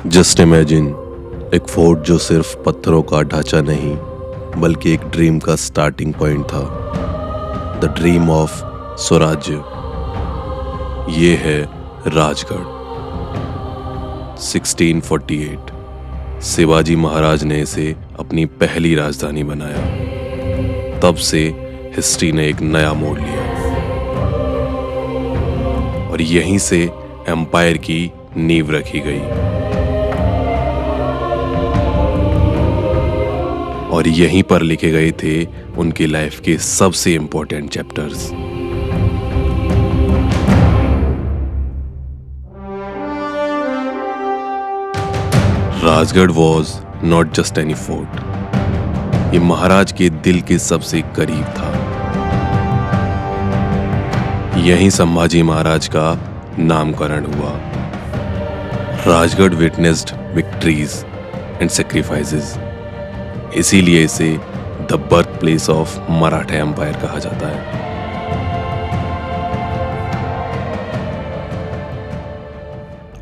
Just imagine एक fort जो सिर्फ पत्थरों का ढांचा नहीं बल्कि एक ड्रीम का स्टार्टिंग पॉइंट था। द ड्रीम ऑफ स्वराज्य। ये है राजगढ़। 1648 शिवाजी महाराज ने इसे अपनी पहली राजधानी बनाया। तब से हिस्ट्री ने एक नया मोड़ लिया और यहीं से एम्पायर की नींव रखी गई और यहीं पर लिखे गए थे उनकी लाइफ के सबसे important chapters. Rajgarh was not just any fort, ये महाराज के दिल के सबसे करीब था। यहीं संभाजी महाराज का नामकरण हुआ। Rajgarh witnessed victories and sacrifices, इसीलिए इसे the birth place of Maratha empire कहा जाता है।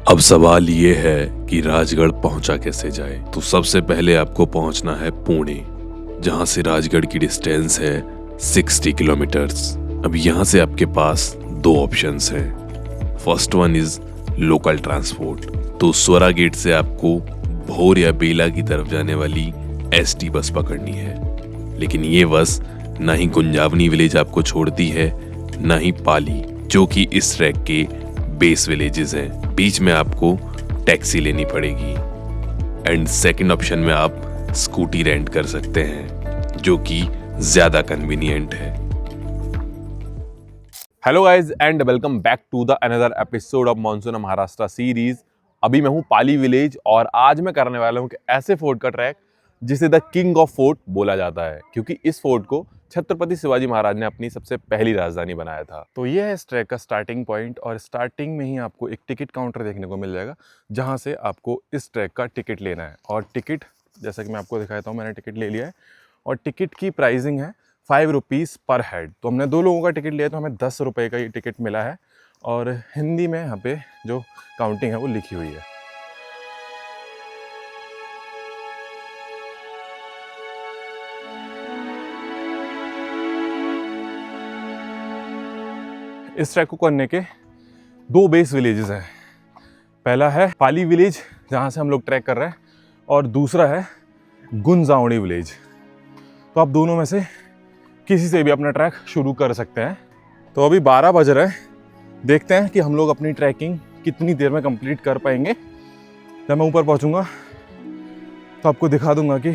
अब सवाल ये है कि राजगढ़ पहुंचा कैसे जाए। तो सबसे पहले आपको पहुंचना है पुणे, जहां से राजगढ़ की डिस्टेंस है 60 किलोमीटर्स। अब यहां से आपके पास दो ऑप्शंस हैं। First one is local transport. तो स्वरा गेट से आपको भोर या बेला की तरफ जाने वाली एसटी बस पकड़नी है, लेकिन ये बस ना ही गुंजावनी विलेज आपको छोड़ती है, ना ही पाली, जो कि इस ट्रैक के बेस विलेजेस हैं। बीच में आपको टैक्सी लेनी पड़ेगी एंड सेकंड ऑप्शन में आप स्कूटी रेंट कर सकते हैं, जो कि ज्यादा कन्वीनियंट है। Hello guys and welcome back to the another episode of monsoon Maharashtra series. अभी मैं हूँ पाली विलेज और आज मैं करने वाला हूँ कि ऐसे फोर्ट का ट्रैक जिसे द किंग ऑफ फोर्ट बोला जाता है, क्योंकि इस फोर्ट को छत्रपति शिवाजी महाराज ने अपनी सबसे पहली राजधानी बनाया था। तो ये है इस ट्रैक का स्टार्टिंग पॉइंट और स्टार्टिंग में ही आपको एक टिकट काउंटर देखने को मिल जाएगा, जहाँ से आपको इस ट्रैक का टिकट लेना है। और टिकट जैसा कि मैं आपको दिखाता हूँ, मैंने टिकट ले लिया है और टिकट की प्राइसिंग है 5 रुपीज़ पर हेड। तो हमने 2 लोगों का टिकट लिया तो हमें 10 रुपये का ये टिकट मिला है और हिंदी में यहाँ पे जो काउंटिंग है वो लिखी हुई है। इस ट्रैक को करने के 2 बेस विलेजेस हैं। पहला है पाली विलेज, जहाँ से हम लोग ट्रैक कर रहे हैं, और दूसरा है गुंजावनी विलेज। तो आप दोनों में से किसी से भी अपना ट्रैक शुरू कर सकते हैं। तो अभी 12 बज रहे हैं, देखते हैं कि हम लोग अपनी ट्रैकिंग कितनी देर में कंप्लीट कर पाएंगे। जब मैं ऊपर पहुंचूंगा तो आपको दिखा दूंगा कि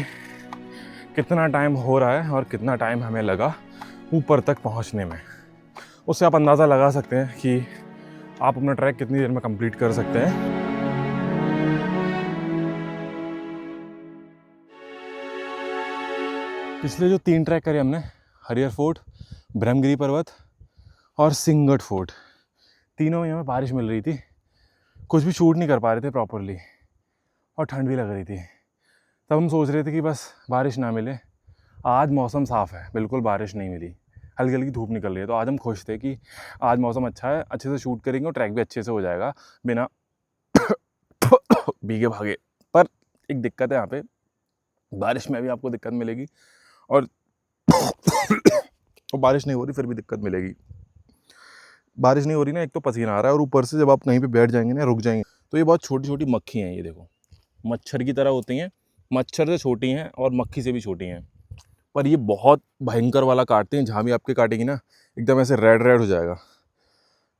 कितना टाइम हो रहा है और कितना टाइम हमें लगा ऊपर तक पहुंचने में। उससे आप अंदाज़ा लगा सकते हैं कि आप अपना ट्रैक कितनी देर में कंप्लीट कर सकते हैं। पिछले जो 3 ट्रैक करे हमने, हरिहर फोर्ट, ब्रह्मगिरी पर्वत और सिंहगढ़ फोर्ट, तीनों में हमें बारिश मिल रही थी। कुछ भी शूट नहीं कर पा रहे थे प्रॉपरली और ठंड भी लग रही थी। तब हम सोच रहे थे कि बस बारिश ना मिले। आज मौसम साफ़ है, बिल्कुल बारिश नहीं मिली, हल्की हल्की धूप निकल रही है। तो आज हम खुश थे कि आज मौसम अच्छा है, अच्छे से शूट करेंगे और ट्रैक भी अच्छे से हो जाएगा बिना भीगे भागे। पर एक दिक्कत है यहाँ पे, बारिश में भी आपको दिक्कत मिलेगी और बारिश नहीं हो रही फिर भी दिक्कत मिलेगी। बारिश नहीं हो रही ना, एक तो पसीना आ रहा है और ऊपर से जब आप कहीं पे बैठ जाएंगे ना, रुक जाएंगे, तो ये बहुत छोटी छोटी मक्खी हैं। ये देखो, मच्छर की तरह होती हैं, मच्छर से छोटी हैं और मक्खी से भी छोटी हैं, पर ये बहुत भयंकर वाला काटते हैं। जहाँ भी आपके काटेगी ना, एकदम ऐसे रेड रेड हो जाएगा।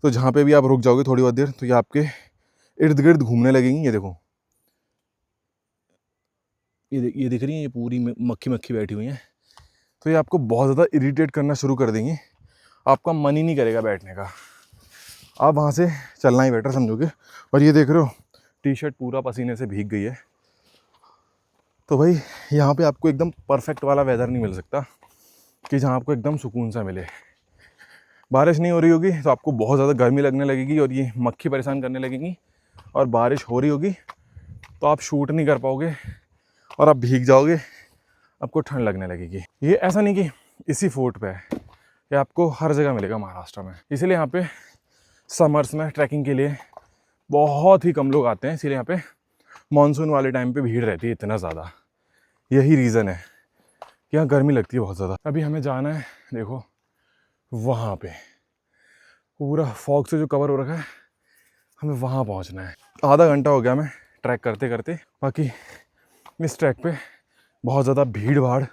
तो जहाँ पे भी आप रुक जाओगे थोड़ी बहुत देर, तो ये आपके इर्द गिर्द घूमने लगेंगी। ये देखो, ये दिख रही है, ये पूरी मक्खी मक्खी बैठी हुई हैं। तो ये आपको बहुत ज़्यादा इरिटेट करना शुरू कर देंगी, आपका मन ही नहीं करेगा बैठने का। आप वहाँ से चलना ही बेटर समझोगे। और ये देख रहे हो, टी शर्ट पूरा पसीने से भीग गई है। तो भाई यहाँ पे आपको एकदम परफेक्ट वाला वेदर नहीं मिल सकता कि जहाँ आपको एकदम सुकून सा मिले। बारिश नहीं हो रही होगी तो आपको बहुत ज़्यादा गर्मी लगने लगेगी और ये मक्खी परेशान करने लगेंगी, और बारिश हो रही होगी तो आप शूट नहीं कर पाओगे और आप भीग जाओगे, आपको ठंड लगने लगेगी। ये ऐसा नहीं कि इसी फोर्ट पे है, ये आपको हर जगह मिलेगा महाराष्ट्र में। इसीलिए यहाँ पे समर्स में ट्रैकिंग के लिए बहुत ही कम लोग आते हैं, इसीलिए यहाँ पे मानसून वाले टाइम पे भीड़ रहती है इतना ज़्यादा, यही रीज़न है कि यहाँ गर्मी लगती है बहुत ज़्यादा। अभी हमें जाना है, देखो वहाँ पे पूरा फॉग से जो कवर हो रखा है, हमें वहाँ पहुँचना है। आधा घंटा हो गया मैं ट्रैक करते करते, बाकी इस ट्रैक पे बहुत ज़्यादा भीड़ भाड़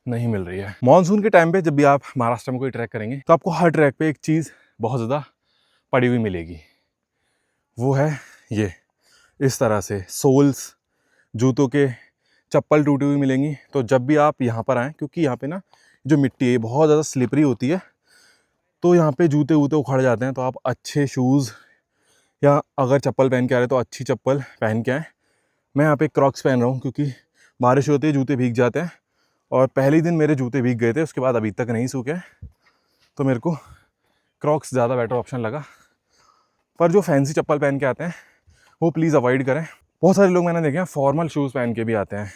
नहीं मिल रही है। मानसून के टाइम पे जब भी आप महाराष्ट्र में कोई ट्रैक करेंगे तो आपको हर ट्रैक पे एक चीज़ बहुत ज़्यादा पड़ी हुई मिलेगी, वो है ये इस तरह से सोल्स, जूतों के चप्पल टूटी हुई मिलेंगी। तो जब भी आप यहाँ पर आएँ, क्योंकि यहाँ पे ना जो मिट्टी है बहुत ज़्यादा स्लिपरी होती है, तो यहाँ पे जूते वूते उखड़ जाते हैं। तो आप अच्छे शूज़ या अगर चप्पल पहन के आ रहे तो अच्छी चप्पल पहन के आएँ। मैं यहाँ पे क्रॉक्स पहन रहा हूँ क्योंकि बारिश होती है, जूते भीग जाते हैं, और पहले ही दिन मेरे जूते भीग गए थे, उसके बाद अभी तक नहीं सूखे, तो मेरे को क्रॉक्स ज़्यादा बेटर ऑप्शन लगा। पर जो फैंसी चप्पल पहन के आते हैं वो प्लीज़ अवॉइड करें। बहुत सारे लोग मैंने देखे हैं फॉर्मल शूज़ पहन के भी आते हैं,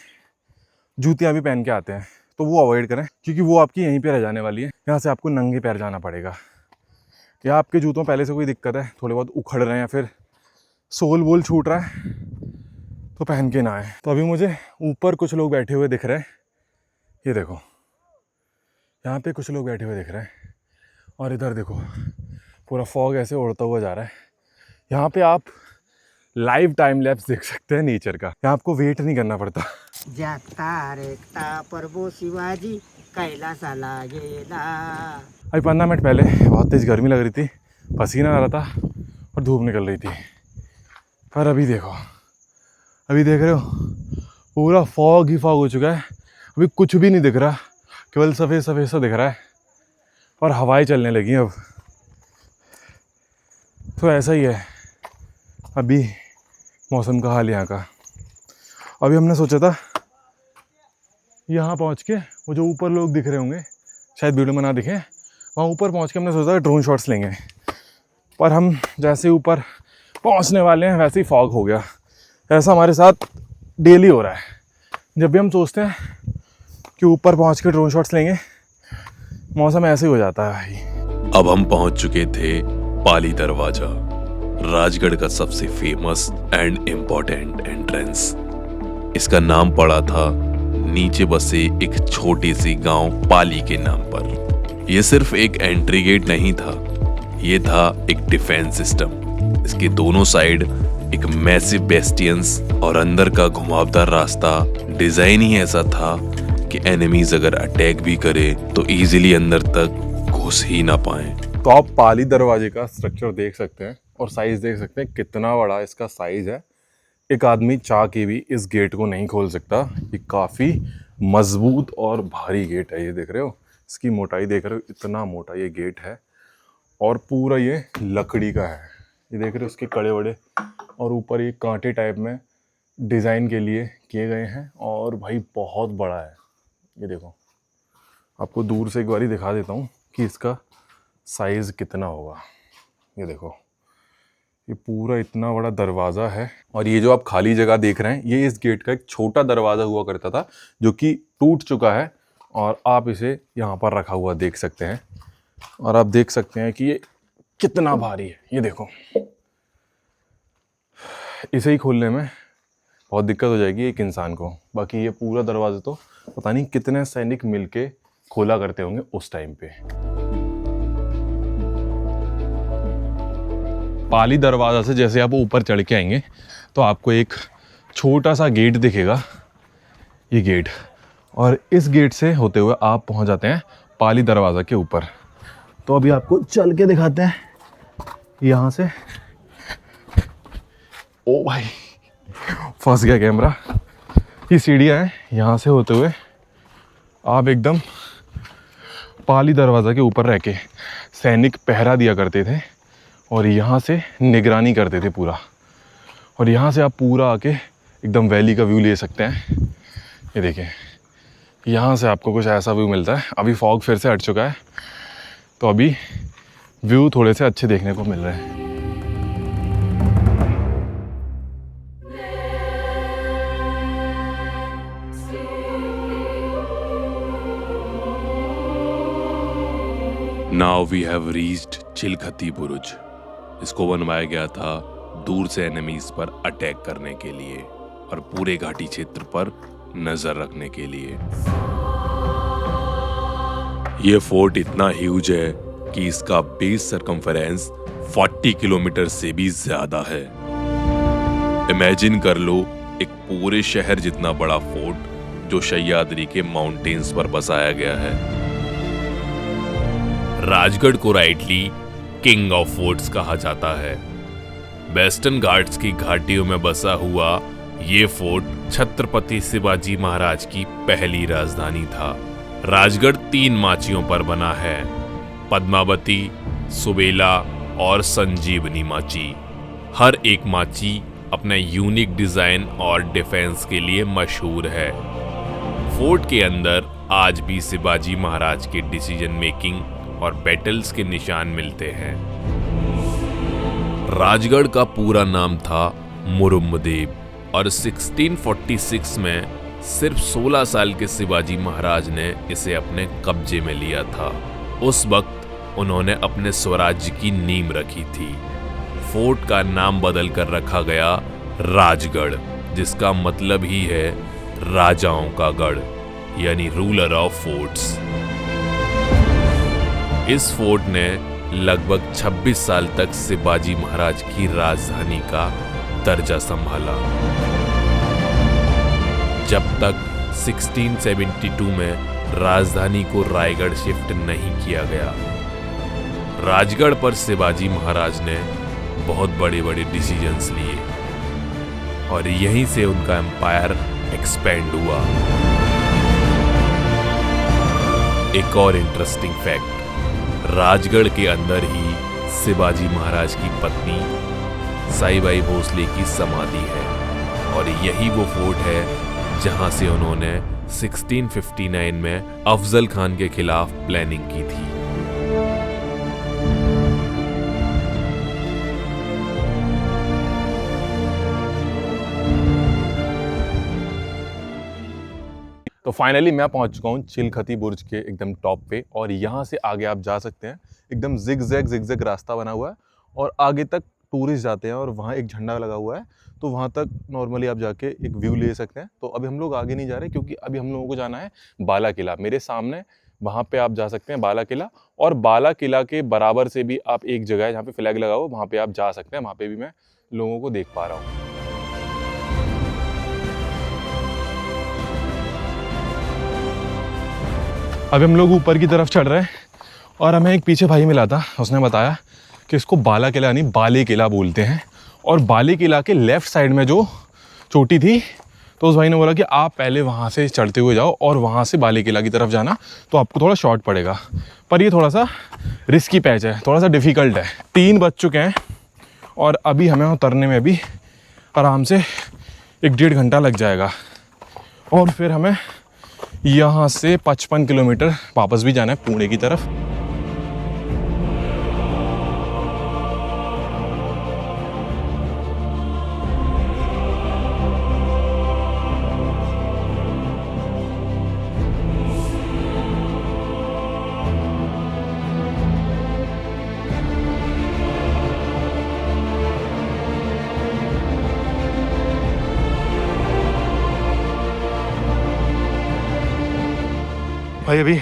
जूतियाँ भी पहन के आते हैं, तो वो अवॉइड करें क्योंकि वो आपकी यहीं पे रह जाने वाली है। यहाँ से आपको नंगे पैर जाना पड़ेगा, या आपके जूतों पहले से कोई दिक्कत है, थोड़े बहुत उखड़ रहे हैं या फिर सोल वोल छूट रहा है, तो पहन के ना आए। तो अभी मुझे ऊपर कुछ लोग बैठे हुए दिख रहे हैं, ये देखो यहाँ पे कुछ लोग बैठे हुए दिख रहे हैं, और इधर देखो पूरा फॉग ऐसे उड़ता हुआ जा रहा है। यहाँ पे आप लाइव टाइम लैप्स देख सकते हैं नेचर का, यहाँ आपको वेट नहीं करना पड़ता। जागता रेखता प्रभू शिवाजी कैलासाला गेला। अभी 15 मिनट पहले बहुत तेज़ गर्मी लग रही थी, पसीना आ रहा था और धूप निकल रही थी, पर अभी देखो, अभी देख रहे हो पूरा फॉग ही फॉग हो चुका है। अभी कुछ भी नहीं दिख रहा, केवल सफ़ेद सफ़ेद सा दिख रहा है, और हवाएं चलने लगी अब। तो ऐसा ही है अभी मौसम का हाल यहाँ का। अभी हमने सोचा था यहाँ पहुँच के वो जो ऊपर लोग दिख रहे होंगे, शायद वीडियो में ना दिखें, वहाँ ऊपर पहुँच के हमने सोचा था ड्रोन शॉट्स लेंगे, पर हम जैसे ऊपर पहुँचने वाले हैं वैसे ही फॉग हो गया। ऐसा हमारे साथ डेली हो रहा है, जब भी हम सोचते हैं कि ऊपर पहुँच के ड्रोन शॉट्स लेंगे, मौसम ऐसे ही हो जाता है भाई। अब हम पहुंच चुके थे पाली दरवाजा, राजगढ़ का सबसे फेमस एंड इम्पोर्टेंट एंट्रेंस। इसका नाम पड़ा था नीचे बसे एक छोटी सी गांव पाली के नाम पर। यह सिर्फ एक एंट्री गेट नहीं था, ये था एक डिफेंस सिस्टम। इसके दोनों साइड एक मैसिव बेस्टियंस और अंदर का घुमावदार रास्ता। डिजाइन ही ऐसा था कि एनिमीज अगर अटैक भी करे तो इजीली अंदर तक घुस ही ना पाए। तो आप पाली दरवाजे का स्ट्रक्चर देख सकते हैं और साइज़ देख सकते हैं कितना बड़ा इसका साइज़ है। एक आदमी चाह के भी इस गेट को नहीं खोल सकता, ये काफ़ी मजबूत और भारी गेट है। ये देख रहे हो, इसकी मोटाई देख रहे हो, इतना मोटा ये गेट है, और पूरा ये लकड़ी का है। ये देख रहे हो उसके कड़े वड़े, और ऊपर ये कांटे टाइप में डिज़ाइन के लिए किए गए हैं, और भाई बहुत बड़ा है। ये देखो, आपको दूर से एक बारी दिखा देता हूँ कि इसका साइज़ कितना होगा। ये देखो, ये पूरा इतना बड़ा दरवाज़ा है, और ये जो आप खाली जगह देख रहे हैं, ये इस गेट का एक छोटा दरवाज़ा हुआ करता था जो कि टूट चुका है, और आप इसे यहाँ पर रखा हुआ देख सकते हैं। और आप देख सकते हैं कि ये कितना भारी है। ये देखो, इसे ही खोलने में बहुत दिक्कत हो जाएगी एक इंसान को। बाकी ये पूरा दरवाज़ा तो पता नहीं कितने सैनिक मिलके खोला करते होंगे उस टाइम पे। पाली दरवाज़ा से जैसे आप ऊपर चढ़ के आएंगे तो आपको एक छोटा सा गेट दिखेगा, ये गेट, और इस गेट से होते हुए आप पहुंच जाते हैं पाली दरवाज़ा के ऊपर। तो अभी आपको चल के दिखाते हैं यहाँ से। ओ भाई, फंस गया कैमरा। ये सीढ़ियाँ हैं, यहाँ से होते हुए आप एकदम पाली दरवाज़ा के ऊपर रह के सैनिक पहरा दिया करते थे, और यहाँ से निगरानी करते थे पूरा। और यहाँ से आप पूरा आके एकदम वैली का व्यू ले सकते हैं। ये देखें, यहाँ से आपको कुछ ऐसा व्यू मिलता है। अभी फॉग फिर से हट चुका है, तो अभी व्यू थोड़े से अच्छे देखने को मिल रहे हैं। नाउ वी हैव रीच्ड चिलखती बुरुज। इसको बनवाया गया था दूर से एनिमीज पर अटैक करने के लिए। और पूरे घाटी क्षेत्र पर नजर रखने के लिए। ये फोर्ट इतना ह्यूज है कि इसका बेस सरकमफेरेंस 40 किलोमीटर से भी ज्यादा है। इमेजिन कर लो एक पूरे शहर जितना बड़ा फोर्ट जो सह्याद्री के माउंटेन्स पर बसाया गया है। राजगढ़ को राइटली किंग ऑफ फोर्ट्स कहा जाता है। वेस्टर्न घाट्स की घाटियों में बसा हुआ ये फोर्ट छत्रपति शिवाजी महाराज की पहली राजधानी था। राजगढ़ 3 माचियों पर बना है, पद्मावती, सुबेला और संजीवनी माची। हर एक माची अपने यूनिक डिजाइन और डिफेंस के लिए मशहूर है। फोर्ट के अंदर आज भी शिवाजी महाराज के डिसीजन मेकिंग और बैटल्स के निशान मिलते हैं। राजगढ़ का पूरा नाम था मुरुम्मदेव और 1646 में सिर्फ 16 साल के शिवाजी महाराज ने इसे अपने कब्जे में लिया था। उस वक्त उन्होंने अपने स्वराज्य की नींव रखी थी। फोर्ट का नाम बदल कर रखा गया राजगढ़, जिसका मतलब ही है राजाओं का गढ़, यानी रूलर ऑफ फोर्ट्स। इस फोर्ट ने लगभग 26 साल तक शिवाजी महाराज की राजधानी का दर्जा संभाला, जब तक 1672 में राजधानी को रायगढ़ शिफ्ट नहीं किया गया। राजगढ़ पर शिवाजी महाराज ने बहुत बड़े बड़े डिसीजंस लिए और यहीं से उनका एम्पायर एक्सपेंड हुआ। एक और इंटरेस्टिंग फैक्ट, राजगढ़ के अंदर ही शिवाजी महाराज की पत्नी साईबाई भोसले की समाधि है और यही वो फोर्ट है जहां से उन्होंने 1659 में अफजल खान के खिलाफ प्लानिंग की थी। तो फाइनली मैं पहुंच चुका हूं चिलखती बुर्ज के एकदम टॉप पे और यहाँ से आगे आप जा सकते हैं। एकदम जिगजैग रास्ता बना हुआ है और आगे तक टूरिस्ट जाते हैं और वहाँ एक झंडा लगा हुआ है, तो वहाँ तक नॉर्मली आप जाके एक व्यू ले सकते हैं। तो अभी हम लोग आगे नहीं जा रहे क्योंकि अभी हम लोगों को जाना है बाला किला। मेरे सामने वहाँ पे आप जा सकते हैं बाला किला, और बाला किला के बराबर से भी आप एक जगह है जहाँ पे फ्लैग लगा हुआ, वहाँ पे आप जा सकते हैं। वहाँ पे भी मैं लोगों को देख पा रहा हूँ। अभी हम लोग ऊपर की तरफ चढ़ रहे हैं और हमें एक पीछे भाई मिला था, उसने बताया कि इसको बाला किला यानी बाले किला बोलते हैं। और बाले किला के लेफ़्ट साइड में जो चोटी थी, तो उस भाई ने बोला कि आप पहले वहाँ से चढ़ते हुए जाओ और वहाँ से बाले किला की तरफ जाना, तो आपको थोड़ा शॉर्ट पड़ेगा। पर ये थोड़ा सा रिस्की पैच है, थोड़ा सा डिफ़िकल्ट है। 3 बज चुके हैं और अभी हमें उतरने में भी आराम से 1-1.5 घंटा लग जाएगा और फिर हमें यहाँ से 55 किलोमीटर वापस भी जाना है पुणे की तरफ। भाई अभी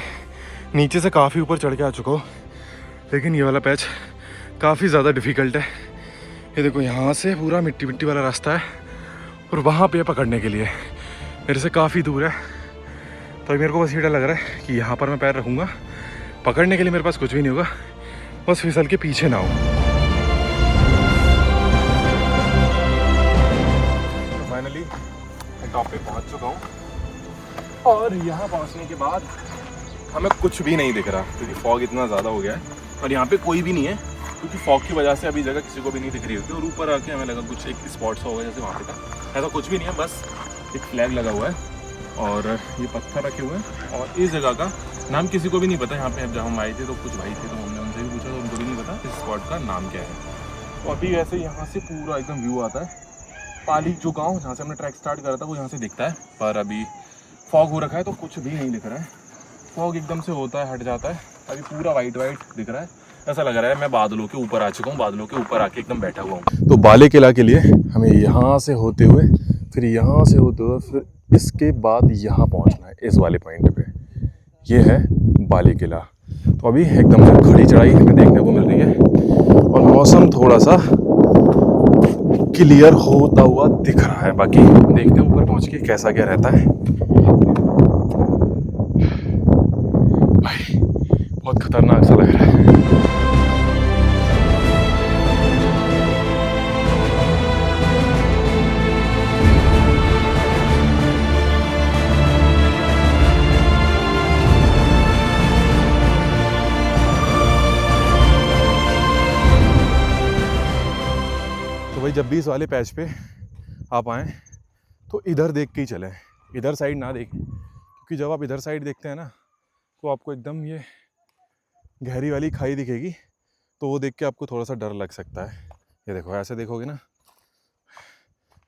नीचे से काफ़ी ऊपर चढ़ के आ चुका हूँ, लेकिन ये वाला पैच काफ़ी ज़्यादा डिफ़िकल्ट है। ये देखो यहाँ से पूरा मिट्टी मिट्टी वाला रास्ता है और वहाँ पे पकड़ने के लिए मेरे से काफ़ी दूर है। तो अभी मेरे को बस ये डर लग रहा है कि यहाँ पर मैं पैर रखूँगा, पकड़ने के लिए मेरे पास कुछ भी नहीं होगा, बस फिसल के पीछे ना हो। तो फाइनली टॉप पे पहुँच चुका हूँ और यहाँ पहुँचने के बाद हमें कुछ भी नहीं दिख रहा क्योंकि फॉग इतना ज़्यादा हो गया है और यहाँ पे कोई भी नहीं है क्योंकि फॉग की वजह से अभी जगह किसी को भी नहीं दिख रही होती। और ऊपर आके हमें लगा कुछ एक स्पॉट सा होगा जैसे वहाँ पे का, ऐसा कुछ भी नहीं है, बस एक फ्लैग लगा हुआ है और ये पत्थर रखे हुए हैं और इस जगह का नाम किसी को भी नहीं पता। यहाँ पे जब हम आए थे तो कुछ भाई थे तो हमने उनसे भी पूछा तो उनको भी नहीं पता इस स्पॉट का नाम क्या है। तो अभी वैसे यहाँ से पूरा एकदम व्यू आता है। पाली जो गाँव जहाँ से हमने ट्रैक स्टार्ट करा था वो यहाँ से दिखता है, पर अभी फॉग हो रखा है तो कुछ भी नहीं दिख रहा है। फॉग एकदम से होता है, हट जाता है, अभी पूरा वाइट दिख रहा है। ऐसा लग रहा है मैं बादलों के ऊपर आ चुका हूँ, बादलों के ऊपर आके एकदम बैठा हुआ हूँ। तो बाले किला के लिए हमें यहाँ से होते हुए फिर यहाँ से होते हुए फिर इसके बाद यहाँ पहुँचना है इस वाले पॉइंट पे। ये है बाली किला। तो अभी एकदम से खड़ी चढ़ाई हमें देखने को मिल रही है और मौसम थोड़ा सा क्लियर होता हुआ दिख रहा है। बाकी देखते हैं ऊपर पहुँच के कैसा क्या रहता है। भाई बहुत खतरनाक सा लग रहा है। भाई जब भी इस वाले पैच पे आप आएँ तो इधर देख के ही चलें, इधर साइड ना देखें, क्योंकि जब आप इधर साइड देखते हैं ना तो आपको एकदम ये गहरी वाली खाई दिखेगी, तो वो देख के आपको थोड़ा सा डर लग सकता है। ये देखो, ऐसे देखोगे ना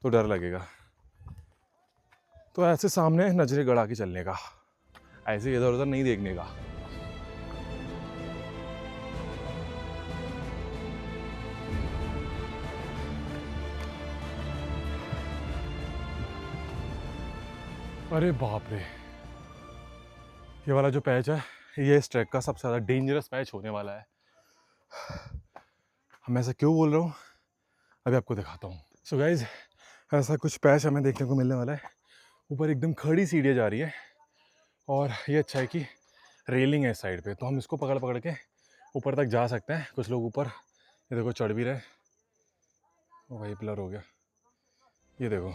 तो डर लगेगा। तो ऐसे सामने नजरें गड़ा के चलने का, ऐसे इधर उधर नहीं देखने का। अरे बाप रे, ये वाला जो पैच है ये इस ट्रैक का सबसे ज़्यादा डेंजरस पैच होने वाला है। मैं ऐसा क्यों बोल रहा हूँ अभी आपको दिखाता हूँ। सो गाइज, ऐसा कुछ पैच हमें देखने को मिलने वाला है। ऊपर एकदम खड़ी सीढ़ियाँ जा रही है और ये अच्छा है कि रेलिंग है इस साइड पे, तो हम इसको पकड़ पकड़ के ऊपर तक जा सकते हैं। कुछ लोग ऊपर ये देखो चढ़ भी रहे। ओ भाई ब्लर हो गया, ये देखो।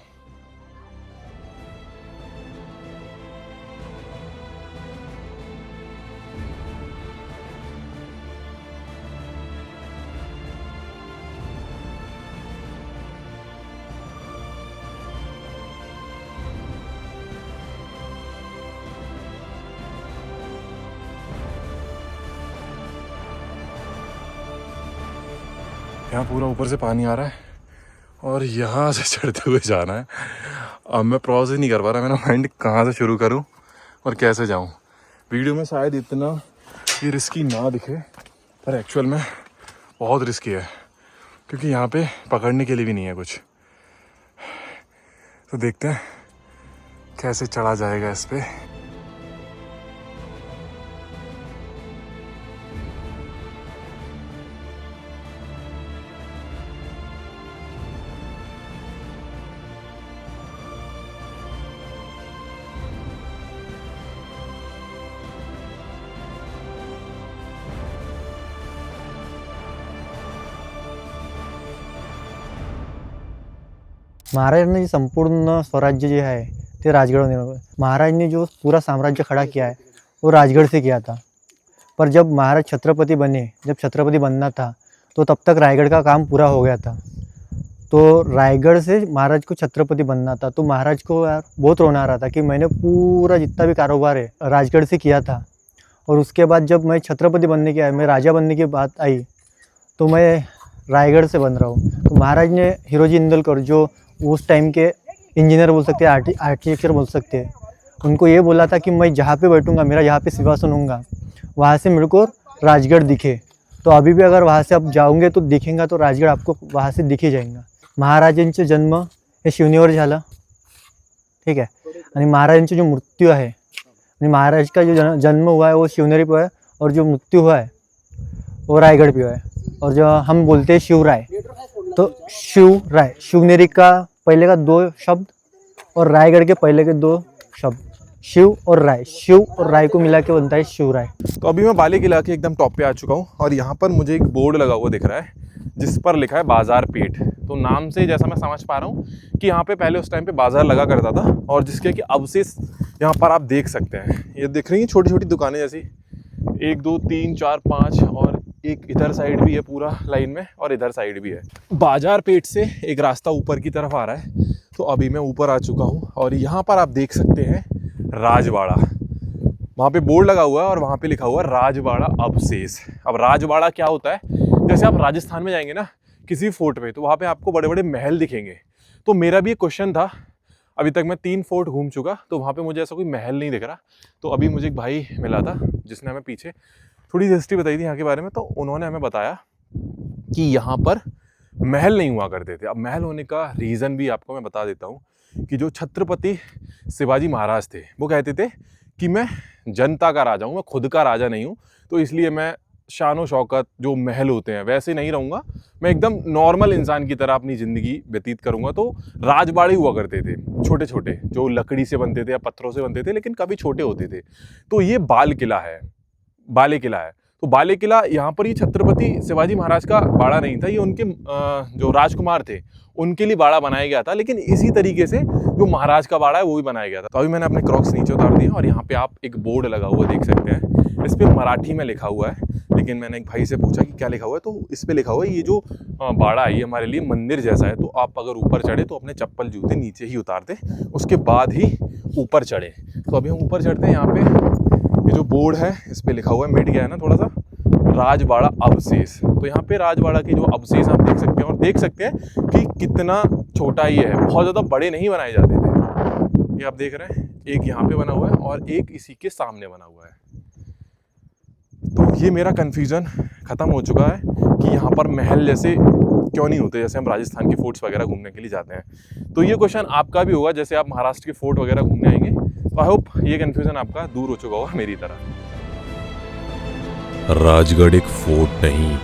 यहाँ पूरा ऊपर से पानी आ रहा है और यहाँ से चढ़ते हुए जाना है। अब मैं प्रोसेस नहीं कर पा रहा, मेरा माइंड कहाँ से शुरू करूँ और कैसे जाऊँ। वीडियो में शायद इतना ये रिस्की ना दिखे, पर एक्चुअल में बहुत रिस्की है, क्योंकि यहाँ पे पकड़ने के लिए भी नहीं है कुछ। तो देखते हैं कैसे चढ़ा जाएगा इस पे। महाराजांनी जे संपूर्ण स्वराज्य जे है ते राजगढ़ में, महाराज ने जो पूरा साम्राज्य खड़ा किया है वो राजगढ़ से किया था। पर जब महाराज छत्रपति बने, जब छत्रपति बनना था तो तब तक रायगढ़ का काम पूरा हो गया था। तो रायगढ़ से महाराज को छत्रपति बनना था, तो महाराज को यार बहुत रोना आ रहा था कि मैंने पूरा जितना भी कारोबार है राजगढ़ से किया था, और उसके बाद जब मैं छत्रपति बनने की मैं राजा बनने की बात आई तो मैं रायगढ़ से बन रहा हूँ। तो महाराज ने हीरोजी इंदलकर, जो उस टाइम के इंजीनियर बोल सकते हैं, आर्किटेक्चर बोल सकते हैं, उनको ये बोला था कि मैं जहाँ पे बैठूंगा, मेरा जहाँ पे सिंहासन होगा, वहाँ से मेरे को राजगढ़ दिखे। तो अभी भी अगर वहाँ से आप जाओगे तो दिखेगा, तो राजगढ़ आपको वहाँ से दिखे जाएगा। महाराजांचे जन्म हे शिवनेवर झालं, ठीक है, आणि महाराजांची जो मृत्यू आहे, आणि महाराज का जो जन्म हुआ है वो शिवनेरी पे है, और जो मृत्यू हुआ है वो रायगढ़ पे है। और जो हम बोलते हैं शिवराय, तो शिवराय, शिवनेरी का पहले का 2 शब्द और रायगढ़ के पहले के 2 शब्द, शिव और राय, शिव और राय को मिला के बनता है शिवराय। तो अभी मैं बाली किला के एकदम टॉप पे आ चुका हूँ और यहाँ पर मुझे एक बोर्ड लगा हुआ दिख रहा है जिस पर लिखा है बाजार पेठ। तो नाम से जैसा मैं समझ पा रहा हूँ कि यहाँ पे पहले उस टाइम पे बाजार लगा करता था, और जिसके कि अवशेष यहाँ पर आप देख सकते हैं। ये दिख रही हैं छोटी छोटी दुकानें जैसी, 1 2 3 4 5, और एक इधर साइड भी है पूरा लाइन में, और इधर साइड भी है। बाजार पेठ से एक रास्ता ऊपर की तरफ आ रहा है। तो अभी मैं ऊपर आ चुका हूँ और यहाँ पर आप देख सकते हैं राजवाड़ा, वहाँ पे बोर्ड लगा हुआ है और वहाँ पे लिखा हुआ है राजवाड़ा अवशेष। अब राजवाड़ा क्या होता है, जैसे आप राजस्थान में जाएंगे ना किसी फोर्ट पे, तो वहाँ पे आपको बड़े बड़े महल दिखेंगे। तो मेरा भी एक क्वेश्चन था, अभी तक मैं 3 फोर्ट घूम चुका, तो वहाँ पे मुझे ऐसा कोई महल नहीं दिख रहा। तो अभी मुझे एक भाई मिला था जिसने हमें पीछे थोड़ी हिस्ट्री बताई थी यहाँ के बारे में। तो उन्होंने हमें बताया कि यहाँ पर महल नहीं हुआ करते थे। अब महल होने का रीज़न भी आपको मैं बता देता हूँ कि जो छत्रपति शिवाजी महाराज थे वो कहते थे कि मैं जनता का राजा हूँ, मैं खुद का राजा नहीं हूँ, तो इसलिए मैं शानो शौकत जो महल होते हैं वैसे नहीं रहूँगा, मैं एकदम नॉर्मल इंसान की तरह अपनी ज़िंदगी व्यतीत करूँगा। तो राजबाड़े हुआ करते थे छोटे छोटे, जो लकड़ी से बनते थे या पत्थरों से बनते थे, लेकिन काफ़ी छोटे होते थे। तो ये बाले किला है। तो बाले किला यहाँ पर ये छत्रपति शिवाजी महाराज का बाड़ा नहीं था, ये उनके जो राजकुमार थे उनके लिए बाड़ा बनाया गया था। लेकिन इसी तरीके से जो महाराज का बाड़ा है वो भी बनाया गया था। तो अभी मैंने अपने क्रॉक्स नीचे उतार दिए और यहाँ पे आप एक बोर्ड लगा हुआ देख सकते हैं, इस पर मराठी में लिखा हुआ है, लेकिन मैंने एक भाई से पूछा कि क्या लिखा हुआ है, तो इस पे लिखा हुआ है ये जो बाड़ा है ये हमारे लिए मंदिर जैसा है, तो आप अगर ऊपर चढ़े तो अपने चप्पल जूते नीचे ही उतार दें, उसके बाद ही ऊपर चढ़े। तो अभी हम ऊपर चढ़ते हैं। यहाँ पे ये जो बोर्ड है इस पे लिखा हुआ है, मिट गया है ना थोड़ा सा, राजबाड़ा अवशेष। तो यहाँ पे राजबाड़ा के जो अवशेष आप देख सकते हैं, और देख सकते हैं कि कितना छोटा ये है, बहुत ज़्यादा बड़े नहीं बनाए जाते थे। ये आप देख रहे हैं, एक यहाँ पे बना हुआ है और एक इसी के सामने बना हुआ है। तो ये मेरा कन्फ्यूज़न ख़त्म हो चुका है कि यहाँ पर महल जैसे क्यों नहीं होते, जैसे हम राजस्थान के फोर्ट्स वगैरह घूमने के लिए जाते हैं। तो ये क्वेश्चन आपका भी होगा, जैसे आप महाराष्ट्र के फोर्ट वगैरह घूमने आएंगे। तो आई होप ये कन्फ्यूज़न आपका दूर हो चुका होगा मेरी तरह। राजगढ़ एक फोर्ट नहीं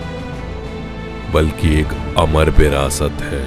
बल्कि एक अमर विरासत है।